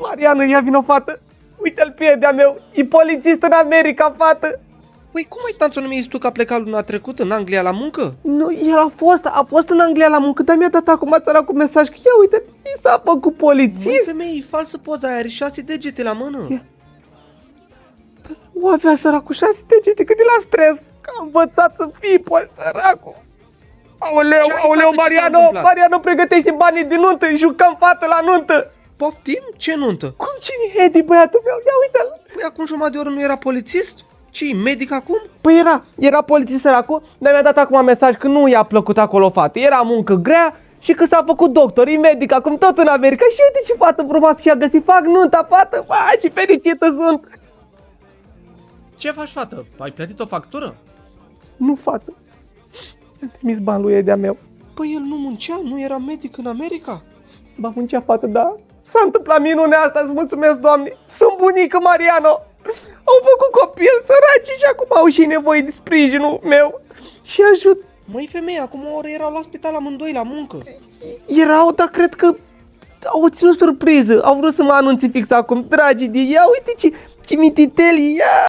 Mariano, ia vino, fată. Uite-l pe Edea meu, e polițist în America, fată. Păi cum ai tanță nu mi-ai zis tu că a plecat luna trecută în Anglia la muncă? Nu, el a fost în Anglia la muncă, dar mi-a dat acum țara cu mesaj că ia uite, i s-a făcut Măi, polițist. femeie, e falsă poza aia, are 6 degete la mână. O avea săracul 6 degete, cât de la stres, că a învățat să fii, poate săracul. Aoleu, Ce ai, aoleu, fată, ce s-a Mariano, întâmplat? Mariano, pregătește banii de nuntă, jucăm fată la nuntă. Poftim? Ce nuntă? Cum cine e Edi, băiatul meu? Ia uite-l. Păi acum jumătate de oră nu era polițist? Ce, medic acum? Păi era polițist săracul, dar mi-a dat acum mesaj că nu i-a plăcut acolo fată. Era muncă grea și că s-a făcut doctor, e medic acum tot în America. Și uite ce fată frumoasă și-a găsit, fac nunta, fată, ba, și fericită sunt. Ce faci, fată? Ai plătit o factură? Nu, fată, i-am trimis bani lui Edea meu. Păi el nu muncea, nu era medic în America? Ba, muncea, fată, da. S-a întâmplat minunea asta, îți mulțumesc, Doamne. Sunt bunică, Mariano. Au făcut copil săraci și acum au și nevoie de sprijinul meu. Și ajut. Măi, femeie, acum o oră erau la spital amândoi la muncă. Erau, dar cred că au ținut surpriză. Au vrut să mă anunțe fix acum, dragii de ea. Uite ce mititeli, ia.